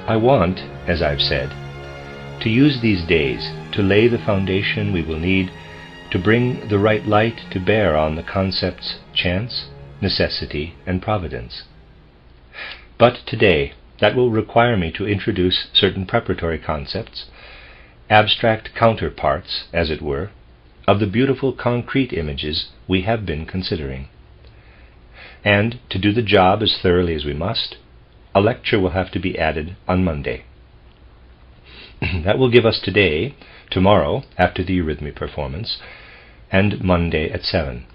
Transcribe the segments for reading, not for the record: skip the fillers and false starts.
I want, as I've said, to use these days to lay the foundation we will need to bring the right light to bear on the concepts chance, necessity, and providence. But today, that will require me to introduce certain preparatory concepts, abstract counterparts, as it were, of the beautiful concrete images we have been considering. And to do the job as thoroughly as we must, a lecture will have to be added on Monday. That will give us today, tomorrow after the eurythmy performance, and Monday at 7.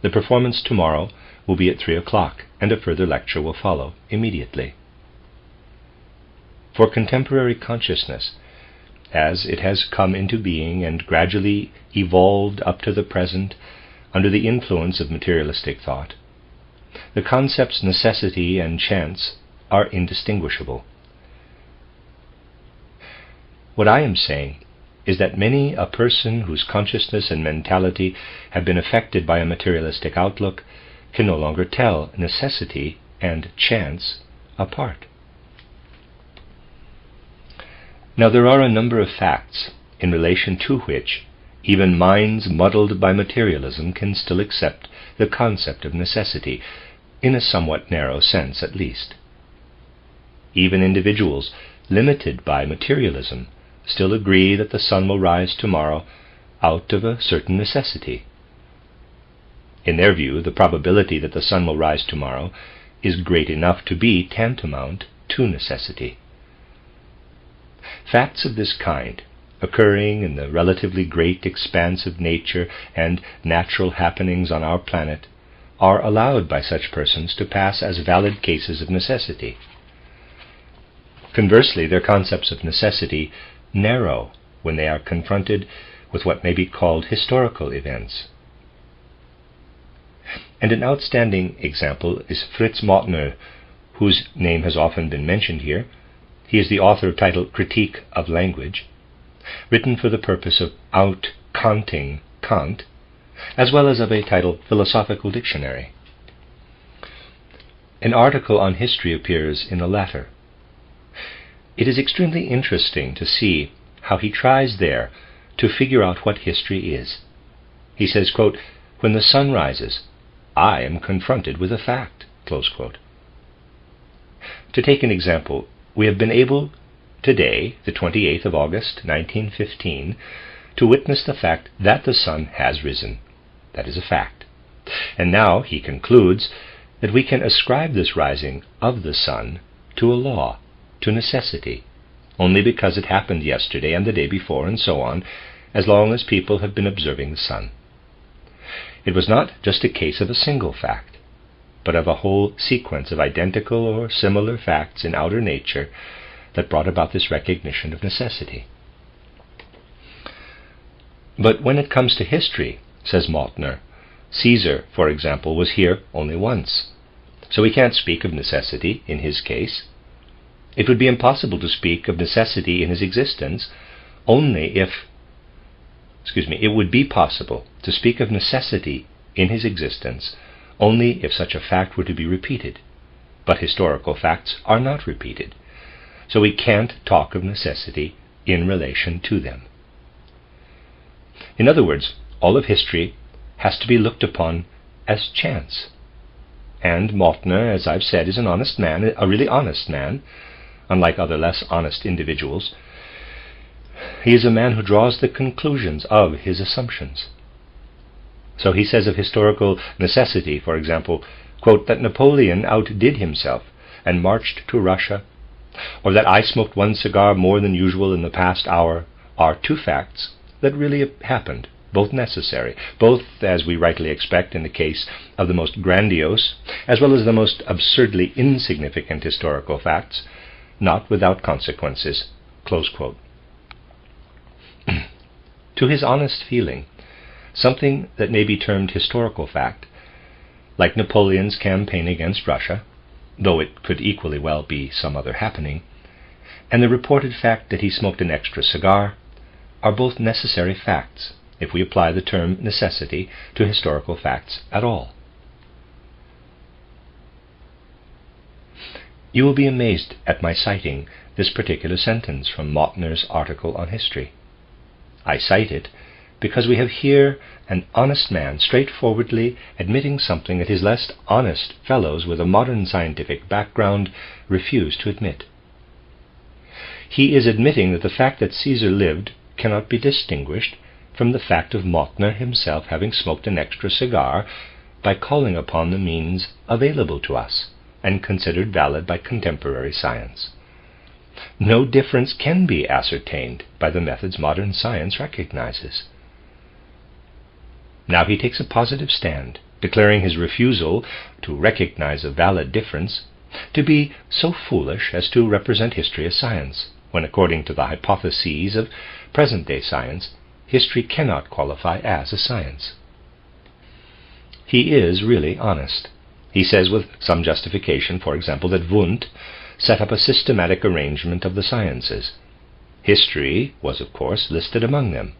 The performance tomorrow will be at 3 o'clock, and a further lecture will follow immediately. For contemporary consciousness, as it has come into being and gradually evolved up to the present under the influence of materialistic thought, the concepts necessity and chance are indistinguishable. What I am saying is that many a person whose consciousness and mentality have been affected by a materialistic outlook can no longer tell necessity and chance apart. Now there are a number of facts in relation to which even minds muddled by materialism can still accept the concept of necessity, in a somewhat narrow sense at least. Even individuals limited by materialism still agree that the sun will rise tomorrow out of a certain necessity. In their view, the probability that the sun will rise tomorrow is great enough to be tantamount to necessity. Facts of this kind, occurring in the relatively great expanse of nature and natural happenings on our planet, are allowed by such persons to pass as valid cases of necessity. Conversely, their concepts of necessity narrow when they are confronted with what may be called historical events. And an outstanding example is Fritz Mautner, whose name has often been mentioned here. He is the author titled Critique of Language, written for the purpose of out-Kanting Kant, as well as of a titled Philosophical Dictionary. An article on history appears in the latter. It is extremely interesting to see how he tries there to figure out what history is. He says, quote, "When the sun rises, I am confronted with a fact," close quote. To take an example, we have been able today, the 28th of August, 1915, to witness the fact that the sun has risen. That is a fact. And now he concludes that we can ascribe this rising of the sun to a law, to necessity, only because it happened yesterday and the day before and so on, as long as people have been observing the sun. It was not just a case of a single fact, but of a whole sequence of identical or similar facts in outer nature that brought about this recognition of necessity. But when it comes to history, says Mautner, Caesar, for example, was here only once, so we can't speak of necessity in his case. It would be impossible to speak of necessity in his existence only if it would be possible to speak of necessity in his existence only if such a fact were to be repeated. But historical facts are not repeated, so we can't talk of necessity in relation to them. In other words, all of history has to be looked upon as chance. And Mautner, as I've said, is an honest man, a really honest man, unlike other less honest individuals. He is a man who draws the conclusions of his assumptions. So he says of historical necessity, for example, quote, that Napoleon outdid himself and marched to Russia, or that I smoked one cigar more than usual in the past hour, are two facts that really happened, both necessary, both, as we rightly expect in the case of the most grandiose, as well as the most absurdly insignificant historical facts, not without consequences, close quote. To his honest feeling, something that may be termed historical fact, like Napoleon's campaign against Russia, though it could equally well be some other happening, and the reported fact that he smoked an extra cigar, are both necessary facts, if we apply the term necessity to historical facts at all. You will be amazed at my citing this particular sentence from Mautner's article on history. I cite it because we have here an honest man straightforwardly admitting something that his less honest fellows with a modern scientific background refuse to admit. He is admitting that the fact that Caesar lived cannot be distinguished from the fact of Mautner himself having smoked an extra cigar by calling upon the means available to us and considered valid by contemporary science. No difference can be ascertained by the methods modern science recognizes. Now he takes a positive stand, declaring his refusal to recognize a valid difference to be so foolish as to represent history as science, when according to the hypotheses of present-day science, history cannot qualify as a science. He is really honest. He says with some justification, for example, that Wundt set up a systematic arrangement of the sciences. History was, of course, listed among them.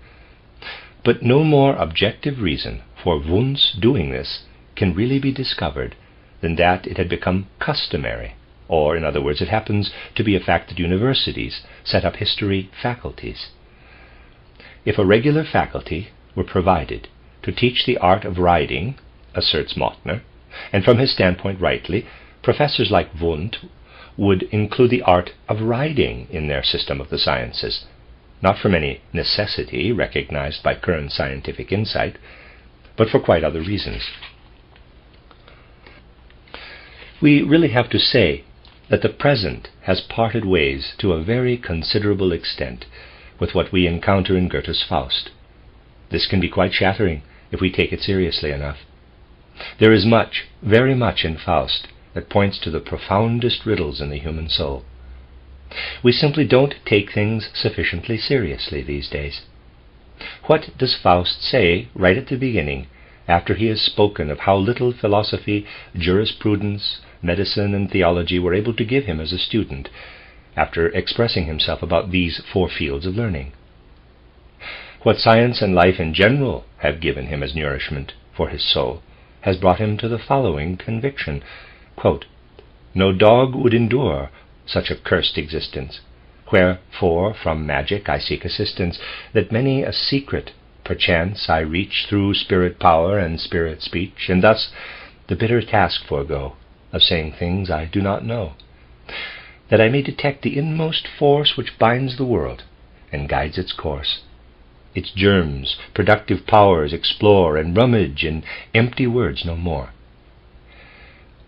But no more objective reason for Wundt's doing this can really be discovered than that it had become customary, or, in other words, it happens to be a fact that universities set up history faculties. If a regular faculty were provided to teach the art of riding, asserts Mautner, and from his standpoint rightly, professors like Wundt would include the art of riding in their system of the sciences, not from any necessity recognized by current scientific insight, but for quite other reasons. We really have to say that the present has parted ways to a very considerable extent with what we encounter in Goethe's Faust. This can be quite shattering if we take it seriously enough. There is much, very much in Faust that points to the profoundest riddles in the human soul. We simply don't take things sufficiently seriously these days. What does Faust say right at the beginning, after he has spoken of how little philosophy, jurisprudence, medicine, and theology were able to give him as a student, after expressing himself about these four fields of learning? What science and life in general have given him as nourishment for his soul has brought him to the following conviction, quote, "No dog would endure such a cursed existence, wherefore from magic I seek assistance, that many a secret perchance I reach through spirit power and spirit speech, and thus the bitter task forego of saying things I do not know, that I may detect the inmost force which binds the world and guides its course. Its germs, productive powers explore and rummage in empty words no more."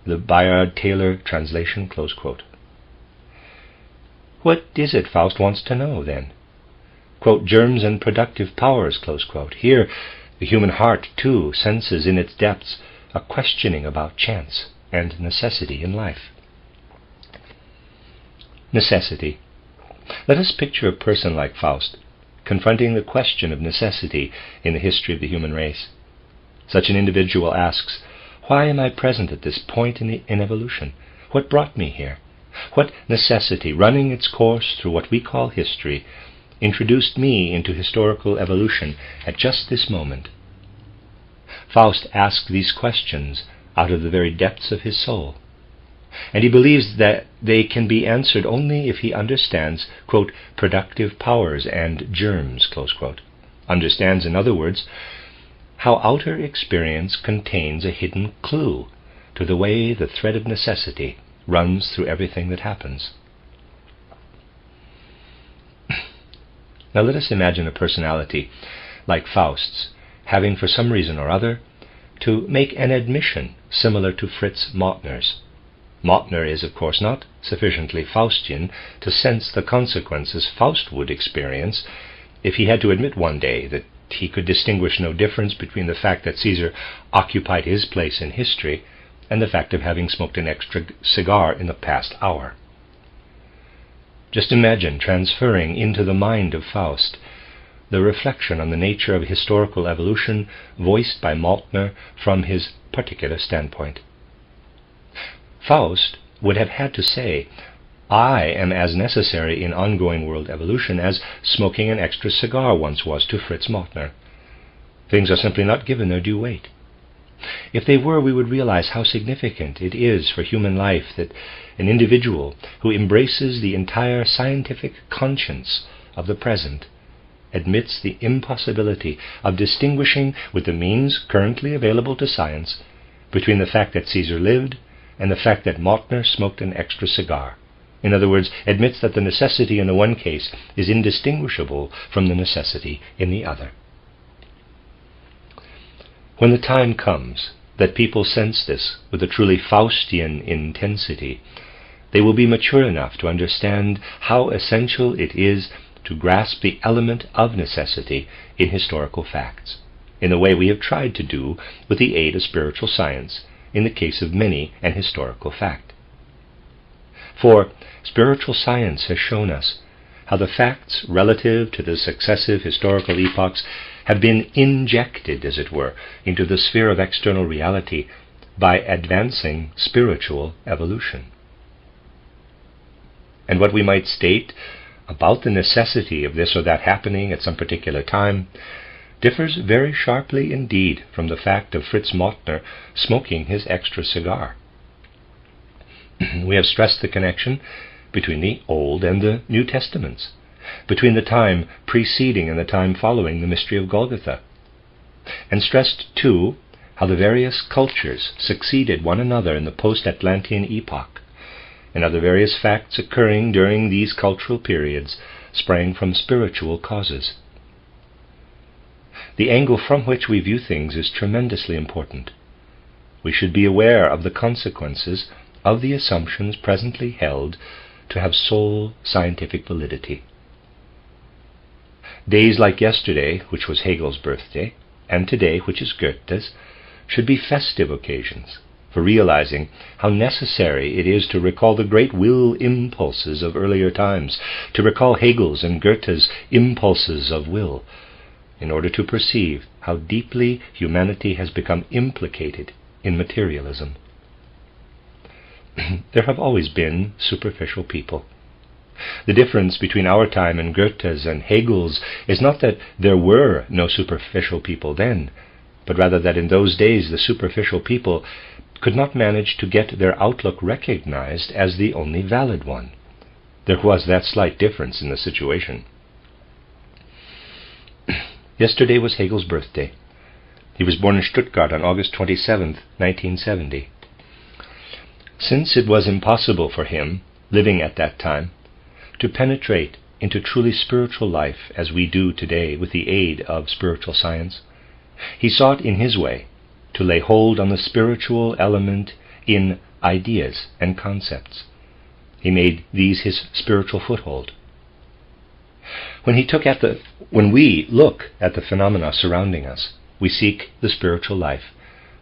The Bayard Taylor translation, close quote. What is it Faust wants to know, then? Quote, germs and productive powers, close quote. Here, the human heart, too, senses in its depths a questioning about chance and necessity in life. Necessity. Let us picture a person like Faust, confronting the question of necessity in the history of the human race. Such an individual asks, why am I present at this point in evolution? What brought me here? What necessity, running its course through what we call history, introduced me into historical evolution at just this moment? Faust asks these questions out of the very depths of his soul, and he believes that they can be answered only if he understands, quote, productive powers and germs, close quote. Understands, in other words, how outer experience contains a hidden clue to the way the thread of necessity runs through everything that happens. Now let us imagine a personality like Faust's, having for some reason or other to make an admission similar to Fritz Mautner's. Mautner is, of course, not sufficiently Faustian to sense the consequences Faust would experience if he had to admit one day that he could distinguish no difference between the fact that Caesar occupied his place in history and the fact of having smoked an extra cigar in the past hour. Just imagine transferring into the mind of Faust the reflection on the nature of historical evolution voiced by Mautner from his particular standpoint. Faust would have had to say, I am as necessary in ongoing world evolution as smoking an extra cigar once was to Fritz Mautner. Things are simply not given their due weight. If they were, we would realize how significant it is for human life that an individual who embraces the entire scientific conscience of the present admits the impossibility of distinguishing, with the means currently available to science, between the fact that Caesar lived and the fact that Mautner smoked an extra cigar. In other words, admits that the necessity in the one case is indistinguishable from the necessity in the other. When the time comes that people sense this with a truly Faustian intensity, they will be mature enough to understand how essential it is to grasp the element of necessity in historical facts, in the way we have tried to do with the aid of spiritual science in the case of many an historical fact. For spiritual science has shown us how the facts relative to the successive historical epochs have been injected, as it were, into the sphere of external reality by advancing spiritual evolution. And what we might state about the necessity of this or that happening at some particular time differs very sharply indeed from the fact of Fritz Mautner smoking his extra cigar. We have stressed the connection between the Old and the New Testaments, between the time preceding and the time following the mystery of Golgotha, and stressed too how the various cultures succeeded one another in the post-Atlantean epoch, and how the various facts occurring during these cultural periods sprang from spiritual causes. The angle from which we view things is tremendously important. We should be aware of the consequences of the assumptions presently held to have sole scientific validity. Days like yesterday, which was Hegel's birthday, and today, which is Goethe's, should be festive occasions for realizing how necessary it is to recall the great will impulses of earlier times, to recall Hegel's and Goethe's impulses of will, in order to perceive how deeply humanity has become implicated in materialism. There have always been superficial people. The difference between our time and Goethe's and Hegel's is not that there were no superficial people then, but rather that in those days the superficial people could not manage to get their outlook recognized as the only valid one. There was that slight difference in the situation. Yesterday was Hegel's birthday. He was born in Stuttgart on August 27, 1970. Since it was impossible for him, living at that time, to penetrate into truly spiritual life as we do today with the aid of spiritual science, he sought in his way to lay hold on the spiritual element in ideas and concepts. He made these his spiritual foothold. When we look at the phenomena surrounding us, we seek the spiritual life,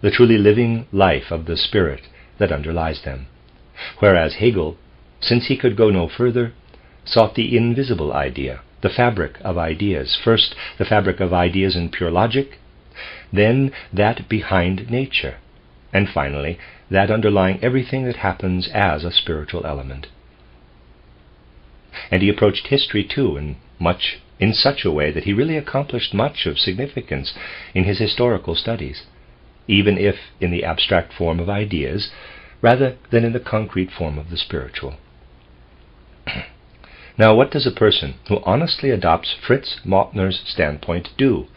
the truly living life of the spirit that underlies them. Whereas Hegel, since he could go no further, sought the invisible idea, the fabric of ideas, first the fabric of ideas in pure logic, then that behind nature, and finally that underlying everything that happens as a spiritual element. And he approached history too in such a way that he really accomplished much of significance in his historical studies, even if in the abstract form of ideas rather than in the concrete form of the spiritual. Now, what does a person who honestly adopts Fritz Mautner's standpoint do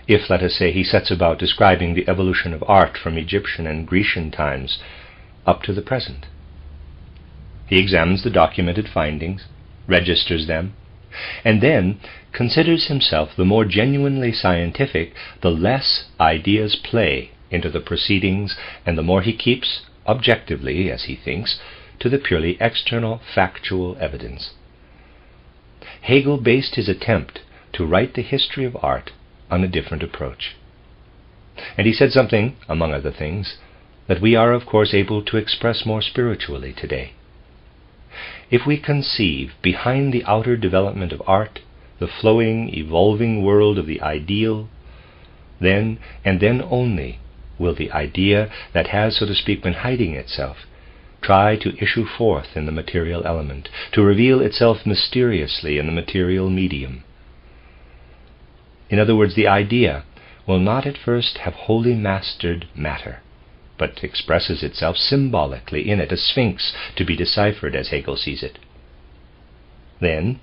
if, let us say, he sets about describing the evolution of art from Egyptian and Grecian times up to the present? He examines the documented findings, registers them, and then considers himself the more genuinely scientific the less ideas play into the proceedings, and the more he keeps, objectively, as he thinks, to the purely external factual evidence. Hegel based his attempt to write the history of art on a different approach. And he said something, among other things, that we are of course able to express more spiritually today. If we conceive behind the outer development of art the flowing, evolving world of the ideal, then and then only will the idea that has, so to speak, been hiding itself try to issue forth in the material element, to reveal itself mysteriously in the material medium. In other words, the idea, will not at first have wholly mastered matter, but expresses itself symbolically in it, a sphinx to be deciphered as Hegel sees it. Then,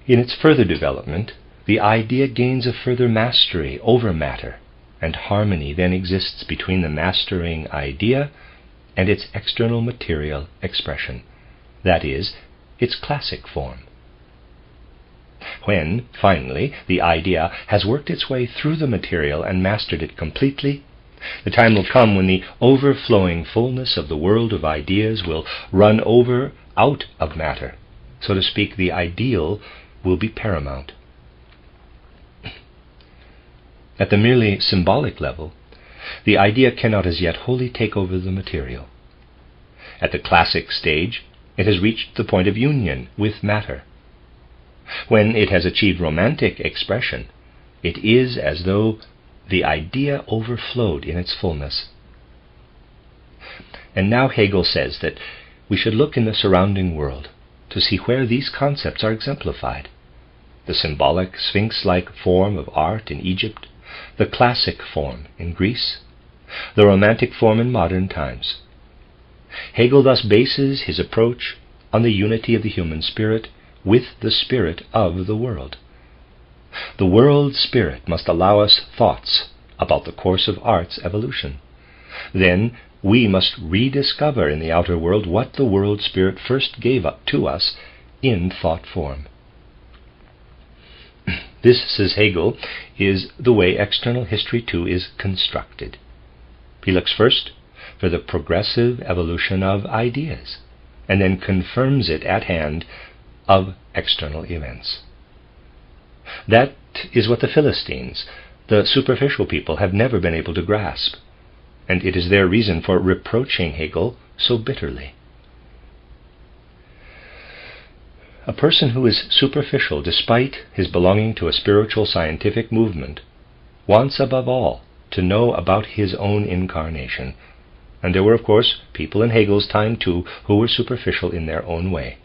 in its further development, the idea gains a further mastery over matter, and harmony then exists between the mastering idea and its external material expression, that is, its classic form. When, finally, the idea has worked its way through the material and mastered it completely, the time will come when the overflowing fullness of the world of ideas will run over out of matter. So to speak, the ideal will be paramount. At the merely symbolic level, the idea cannot as yet wholly take over the material. At the classic stage, it has reached the point of union with matter. When it has achieved romantic expression, it is as though the idea overflowed in its fullness. And now Hegel says that we should look in the surrounding world to see where these concepts are exemplified. The symbolic, sphinx-like form of art in Egypt, the classic form in Greece, the romantic form in modern times. Hegel thus bases his approach on the unity of the human spirit with the spirit of the world. The world spirit must allow us thoughts about the course of art's evolution. Then we must rediscover in the outer world what the world spirit first gave up to us in thought form. This, says Hegel, is the way external history too is constructed. He looks first for the progressive evolution of ideas, and then confirms it at hand of external events. That is what the Philistines, the superficial people, have never been able to grasp, and it is their reason for reproaching Hegel so bitterly. A person who is superficial despite his belonging to a spiritual scientific movement wants above all to know about his own incarnation, and there were of course people in Hegel's time too who were superficial in their own way.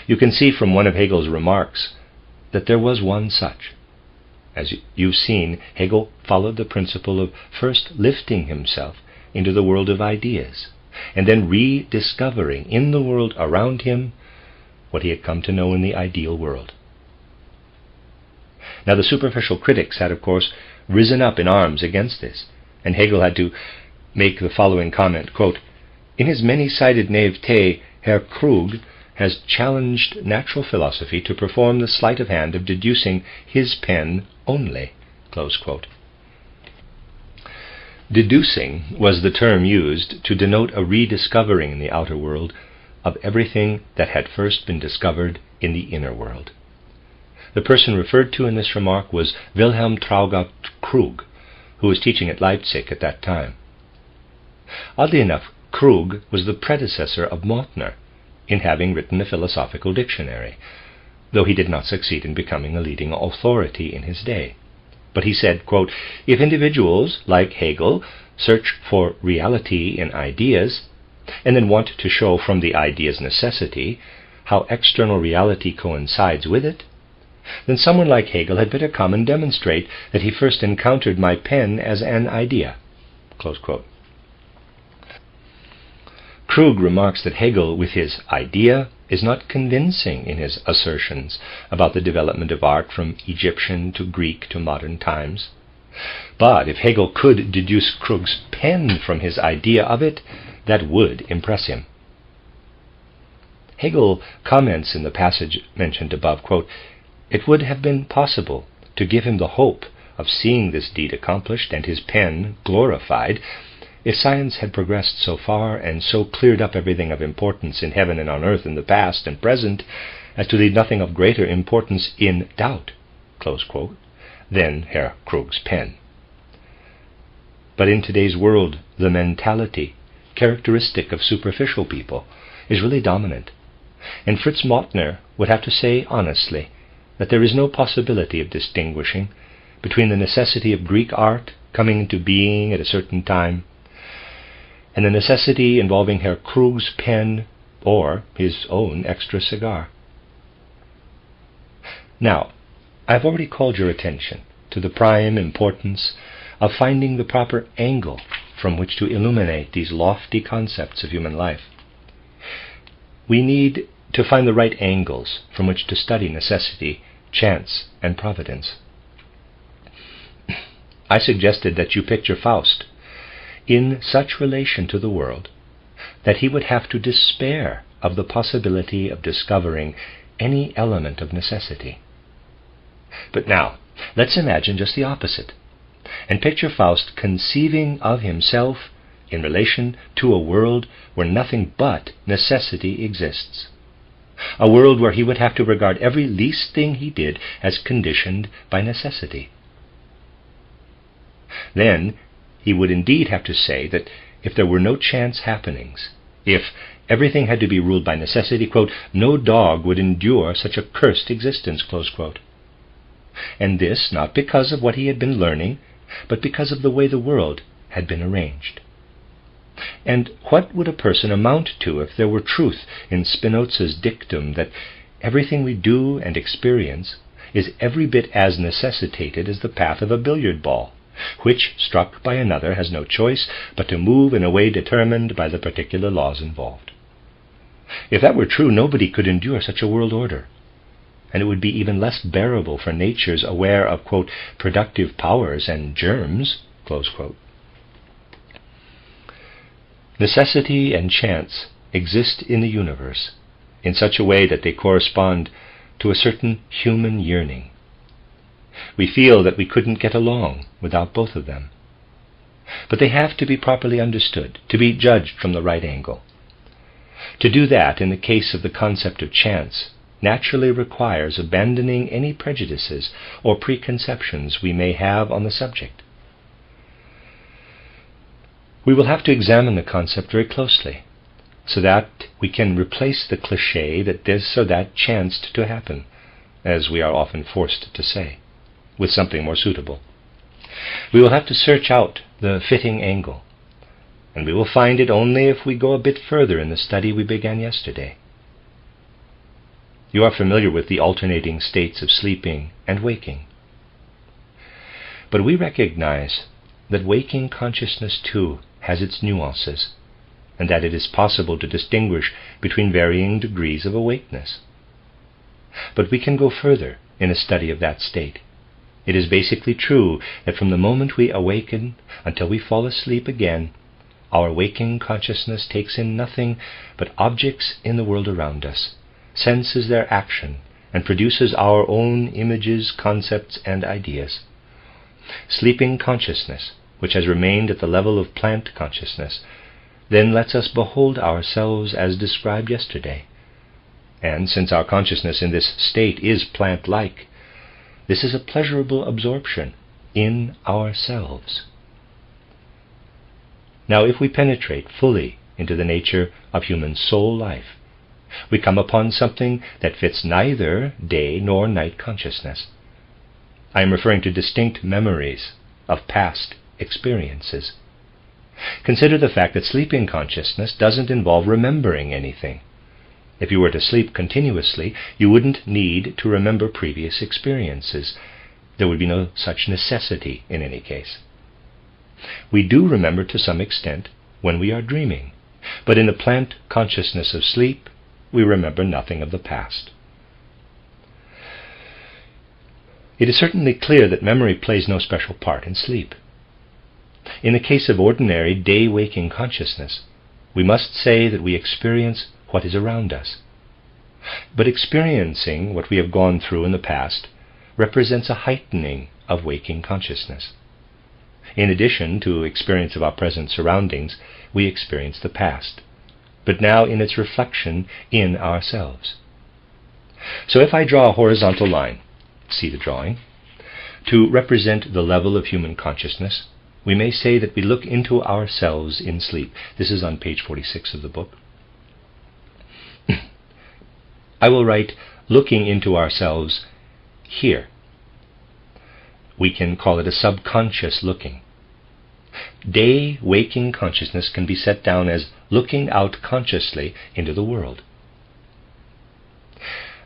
You can see from one of Hegel's remarks that there was one such. As you've seen, Hegel followed the principle of first lifting himself into the world of ideas, and then rediscovering in the world around him what he had come to know in the ideal world. Now the superficial critics had, of course, risen up in arms against this, and Hegel had to make the following comment, quote, "In his many-sided naivete, Herr Krug has challenged natural philosophy to perform the sleight of hand of deducing his pen only." Close quote. Deducing was the term used to denote a rediscovering in the outer world of everything that had first been discovered in the inner world. The person referred to in this remark was Wilhelm Traugott Krug, who was teaching at Leipzig at that time. Oddly enough, Krug was the predecessor of Mautner in having written a philosophical dictionary, though he did not succeed in becoming a leading authority in his day. But he said, quote, "If individuals, like Hegel, search for reality in ideas, and then want to show from the idea's necessity how external reality coincides with it, then someone like Hegel had better come and demonstrate that he first encountered my pen as an idea." Close quote. Krug remarks that Hegel, with his idea, is not convincing in his assertions about the development of art from Egyptian to Greek to modern times. But if Hegel could deduce Krug's pen from his idea of it, that would impress him. Hegel comments in the passage mentioned above, quote, "It would have been possible to give him the hope of seeing this deed accomplished and his pen glorified if science had progressed so far and so cleared up everything of importance in heaven and on earth in the past and present as to leave nothing of greater importance in doubt," close quote, than Herr Krug's pen. But in today's world, the mentality characteristic of superficial people is really dominant, and Fritz Mautner would have to say honestly that there is no possibility of distinguishing between the necessity of Greek art coming into being at a certain time and the necessity involving Herr Krug's pen or his own extra cigar. Now, I've already called your attention to the prime importance of finding the proper angle from which to illuminate these lofty concepts of human life. We need to find the right angles from which to study necessity, chance, and providence. I suggested that you picture Faust in such relation to the world that he would have to despair of the possibility of discovering any element of necessity. But now, let's imagine just the opposite, and picture Faust conceiving of himself in relation to a world where nothing but necessity exists, a world where he would have to regard every least thing he did as conditioned by necessity. Then he would indeed have to say that if there were no chance happenings, if everything had to be ruled by necessity, quote, no dog would endure such a cursed existence, close quote. And this not because of what he had been learning, but because of the way the world had been arranged. And what would a person amount to if there were truth in Spinoza's dictum that everything we do and experience is every bit as necessitated as the path of a billiard ball, which, struck by another, has no choice but to move in a way determined by the particular laws involved? If that were true, nobody could endure such a world order, and it would be even less bearable for natures aware of, quote, productive powers and germs, close quote. Necessity and chance exist in the universe in such a way that they correspond to a certain human yearning. We feel that we couldn't get along without both of them. But they have to be properly understood, to be judged from the right angle. To do that, in the case of the concept of chance, naturally requires abandoning any prejudices or preconceptions we may have on the subject. We will have to examine the concept very closely, so that we can replace the cliché that this or that chanced to happen, as we are often forced to say, with something more suitable. We will have to search out the fitting angle, and we will find it only if we go a bit further in the study we began yesterday. You are familiar with the alternating states of sleeping and waking. But we recognize that waking consciousness too has its nuances, and that it is possible to distinguish between varying degrees of awakeness. But we can go further in a study of that state. It is basically true that from the moment we awaken until we fall asleep again, our waking consciousness takes in nothing but objects in the world around us, senses their action, and produces our own images, concepts, and ideas. Sleeping consciousness, which has remained at the level of plant consciousness, then lets us behold ourselves as described yesterday. And since our consciousness in this state is plant-like, this is a pleasurable absorption in ourselves. Now, if we penetrate fully into the nature of human soul life, we come upon something that fits neither day nor night consciousness. I am referring to distinct memories of past experiences. Consider the fact that sleeping consciousness doesn't involve remembering anything. If you were to sleep continuously, you wouldn't need to remember previous experiences. There would be no such necessity in any case. We do remember to some extent when we are dreaming, but in the plant consciousness of sleep, we remember nothing of the past. It is certainly clear that memory plays no special part in sleep. In the case of ordinary day-waking consciousness, we must say that we experience what is around us. But experiencing what we have gone through in the past represents a heightening of waking consciousness. In addition to experience of our present surroundings, we experience the past, but now in its reflection in ourselves. So if I draw a horizontal line, see the drawing, to represent the level of human consciousness, we may say that we look into ourselves in sleep. This is on page 46 of the book. I will write looking into ourselves here. We can call it a subconscious looking. Day waking consciousness can be set down as looking out consciously into the world.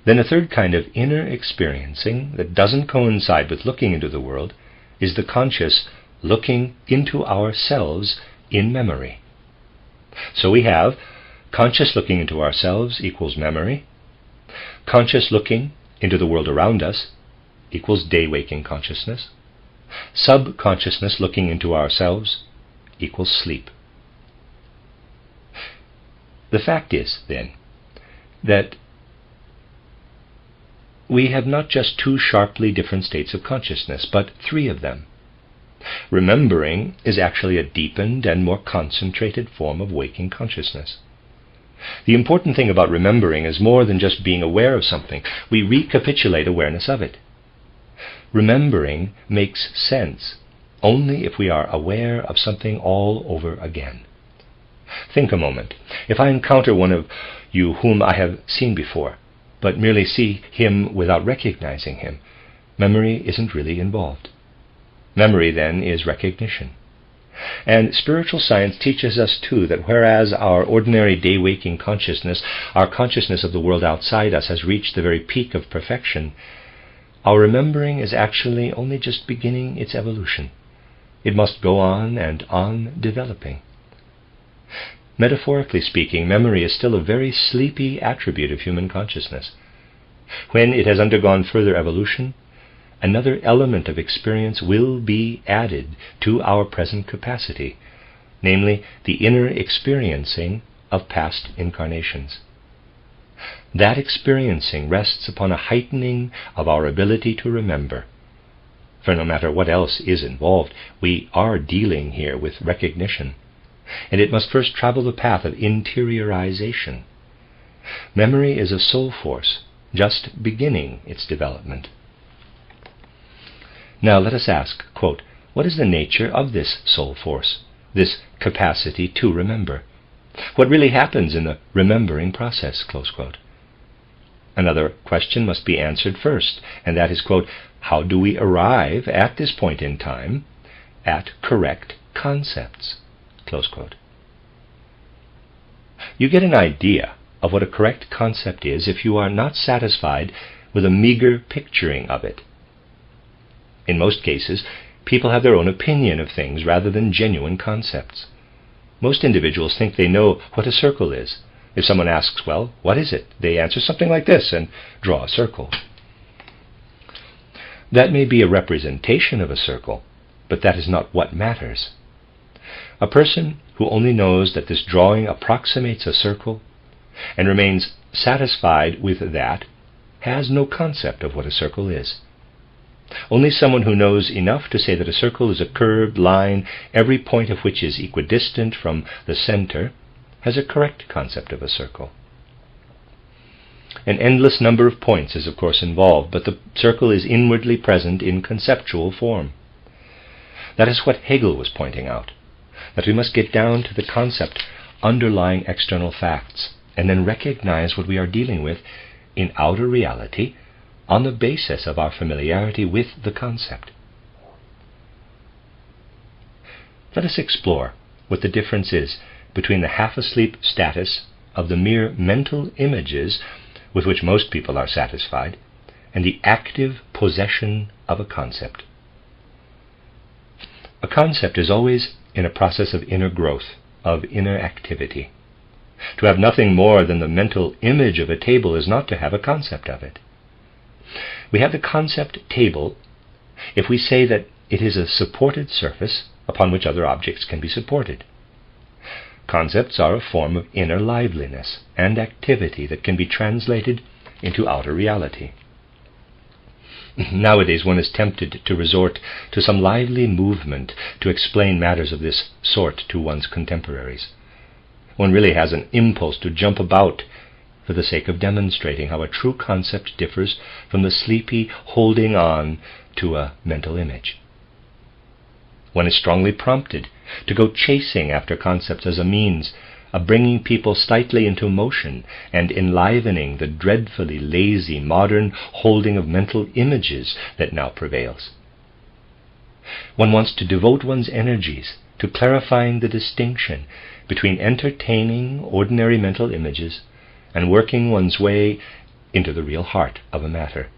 Then a third kind of inner experiencing that doesn't coincide with looking into the world is the conscious looking into ourselves in memory. So we have conscious looking into ourselves equals memory. Conscious looking into the world around us equals day-waking consciousness. Subconsciousness looking into ourselves equals sleep. The fact is, then, that we have not just two sharply different states of consciousness, but three of them. Remembering is actually a deepened and more concentrated form of waking consciousness. The important thing about remembering is more than just being aware of something. We recapitulate awareness of it. Remembering makes sense only if we are aware of something all over again. Think a moment. If I encounter one of you whom I have seen before, but merely see him without recognizing him, memory isn't really involved. Memory, then, is recognition. And spiritual science teaches us, too, that whereas our ordinary day-waking consciousness, our consciousness of the world outside us, has reached the very peak of perfection, our remembering is actually only just beginning its evolution. It must go on and on developing. Metaphorically speaking, memory is still a very sleepy attribute of human consciousness. When it has undergone further evolution, another element of experience will be added to our present capacity, namely the inner experiencing of past incarnations. That experiencing rests upon a heightening of our ability to remember. For no matter what else is involved, we are dealing here with recognition, and it must first travel the path of interiorization. Memory is a soul force, just beginning its development. Now let us ask, quote, what is the nature of this soul force, this capacity to remember? What really happens in the remembering process, close quote? Another question must be answered first, and that is, quote, how do we arrive at this point in time at correct concepts, close quote? You get an idea of what a correct concept is if you are not satisfied with a meager picturing of it. In most cases, people have their own opinion of things rather than genuine concepts. Most individuals think they know what a circle is. If someone asks, well, what is it? They answer something like this and draw a circle. That may be a representation of a circle, but that is not what matters. A person who only knows that this drawing approximates a circle and remains satisfied with that has no concept of what a circle is. Only someone who knows enough to say that a circle is a curved line, every point of which is equidistant from the center, has a correct concept of a circle. An endless number of points is of course involved, but the circle is inwardly present in conceptual form. That is what Hegel was pointing out, that we must get down to the concept underlying external facts, and then recognize what we are dealing with in outer reality on the basis of our familiarity with the concept. Let us explore what the difference is between the half-asleep status of the mere mental images with which most people are satisfied and the active possession of a concept. A concept is always in a process of inner growth, of inner activity. To have nothing more than the mental image of a table is not to have a concept of it. We have the concept table if we say that it is a supported surface upon which other objects can be supported. Concepts are a form of inner liveliness and activity that can be translated into outer reality. Nowadays one is tempted to resort to some lively movement to explain matters of this sort to one's contemporaries. One really has an impulse to jump about for the sake of demonstrating how a true concept differs from the sleepy holding on to a mental image. One is strongly prompted to go chasing after concepts as a means of bringing people slightly into motion and enlivening the dreadfully lazy modern holding of mental images that now prevails. One wants to devote one's energies to clarifying the distinction between entertaining ordinary mental images and working one's way into the real heart of a matter.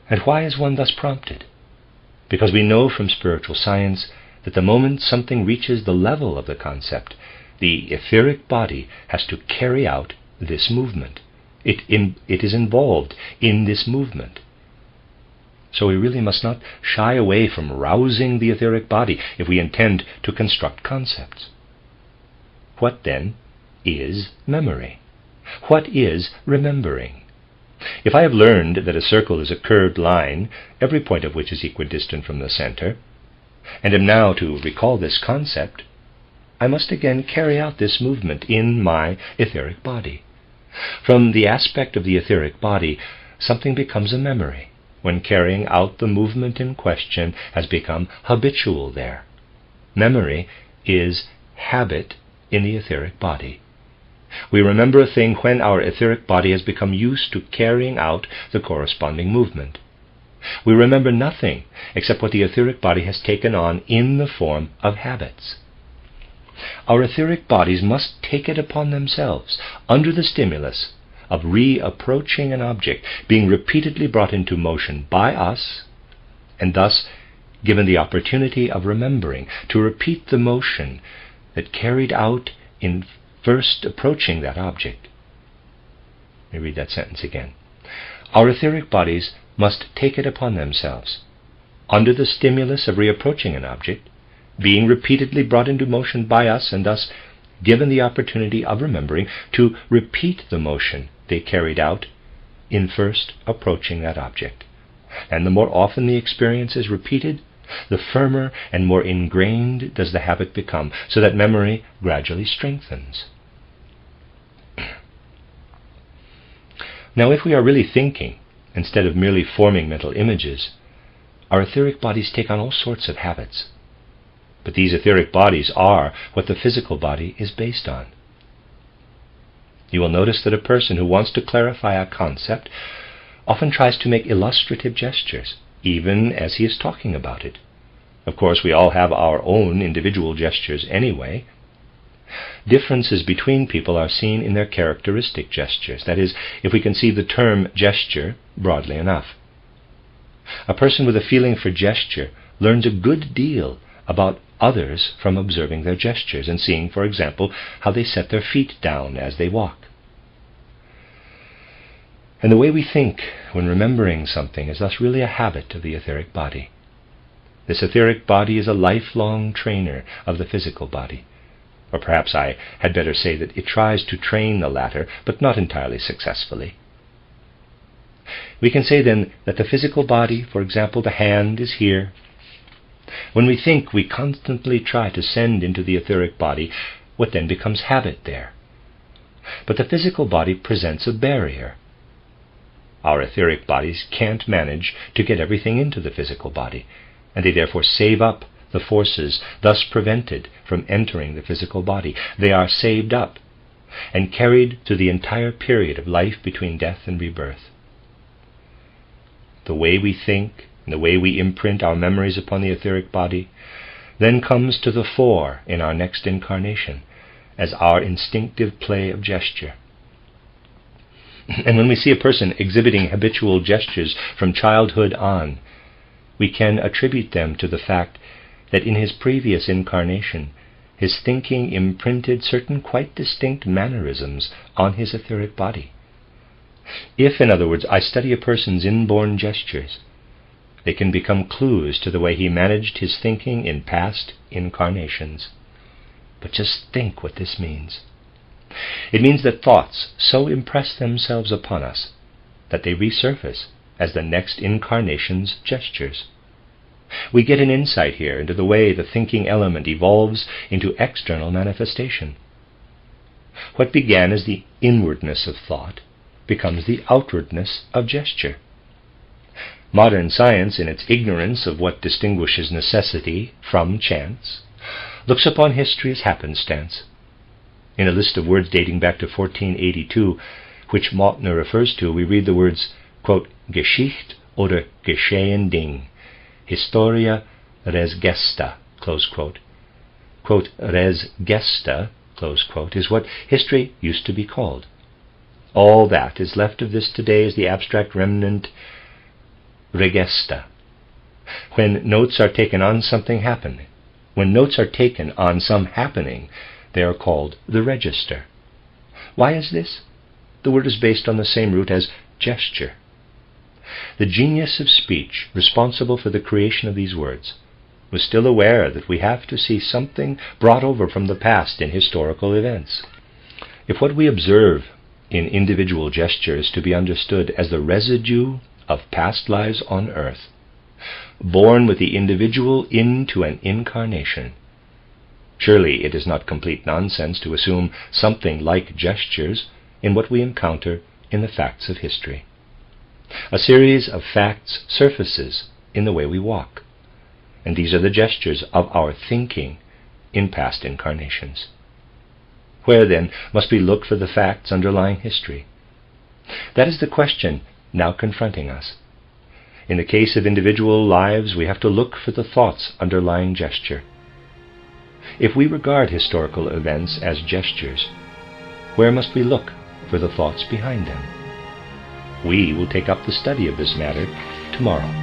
And why is one thus prompted? Because we know from spiritual science that the moment something reaches the level of the concept, the etheric body has to carry out this movement. It is involved in this movement. So we really must not shy away from rousing the etheric body if we intend to construct concepts. What then is memory? What is remembering? If I have learned that a circle is a curved line, every point of which is equidistant from the center, and am now to recall this concept, I must again carry out this movement in my etheric body. From the aspect of the etheric body, something becomes a memory when carrying out the movement in question has become habitual there. Memory is habit in the etheric body. We remember a thing when our etheric body has become used to carrying out the corresponding movement. We remember nothing except what the etheric body has taken on in the form of habits. Our etheric bodies must take it upon themselves, under the stimulus of reapproaching an object, being repeatedly brought into motion by us, and thus given the opportunity of remembering, to repeat the motion that carried out in first approaching that object. Let me read that sentence again. Our etheric bodies must take it upon themselves, under the stimulus of reapproaching an object, being repeatedly brought into motion by us, and thus given the opportunity of remembering, to repeat the motion they carried out in first approaching that object. And the more often the experience is repeated, the firmer and more ingrained does the habit become, so that memory gradually strengthens. Now, if we are really thinking, instead of merely forming mental images, our etheric bodies take on all sorts of habits. But these etheric bodies are what the physical body is based on. You will notice that a person who wants to clarify a concept often tries to make illustrative gestures, even as he is talking about it. Of course, we all have our own individual gestures anyway. Differences between people are seen in their characteristic gestures, that is, if we can see the term gesture broadly enough. A person with a feeling for gesture learns a good deal about others from observing their gestures and seeing, for example, how they set their feet down as they walk. And the way we think when remembering something is thus really a habit of the etheric body. This etheric body is a lifelong trainer of the physical body. Or perhaps I had better say that it tries to train the latter, but not entirely successfully. We can say then that the physical body, for example, the hand, is here. When we think, we constantly try to send into the etheric body what then becomes habit there. But the physical body presents a barrier. Our etheric bodies can't manage to get everything into the physical body, and they therefore save up the forces thus prevented from entering the physical body. They are saved up and carried through the entire period of life between death and rebirth. The way we think and the way we imprint our memories upon the etheric body then comes to the fore in our next incarnation as our instinctive play of gesture. And when we see a person exhibiting habitual gestures from childhood on, we can attribute them to the fact that in his previous incarnation, his thinking imprinted certain quite distinct mannerisms on his etheric body. If, in other words, I study a person's inborn gestures, they can become clues to the way he managed his thinking in past incarnations. But just think what this means. It means that thoughts so impress themselves upon us that they resurface as the next incarnation's gestures. We get an insight here into the way the thinking element evolves into external manifestation. What began as the inwardness of thought becomes the outwardness of gesture. Modern science, in its ignorance of what distinguishes necessity from chance, looks upon history as happenstance. In a list of words dating back to 1482, which Mautner refers to, we read the words, quote, Geschicht oder geschehen Ding, Historia res gesta, close quote. Quote, res gesta, close quote, is what history used to be called. All that is left of this today is the abstract remnant regesta. When notes are taken on something happening, when notes are taken on some happening, they are called the register. Why is this? The word is based on the same root as gesture. The genius of speech, responsible for the creation of these words, was still aware that we have to see something brought over from the past in historical events. If what we observe in individual gesture is to be understood as the residue of past lives on earth, born with the individual into an incarnation, surely it is not complete nonsense to assume something like gestures in what we encounter in the facts of history. A series of facts surfaces in the way we walk, and these are the gestures of our thinking in past incarnations. Where, then, must we look for the facts underlying history? That is the question now confronting us. In the case of individual lives, we have to look for the thoughts underlying gesture. If we regard historical events as gestures, where must we look for the thoughts behind them? We will take up the study of this matter tomorrow.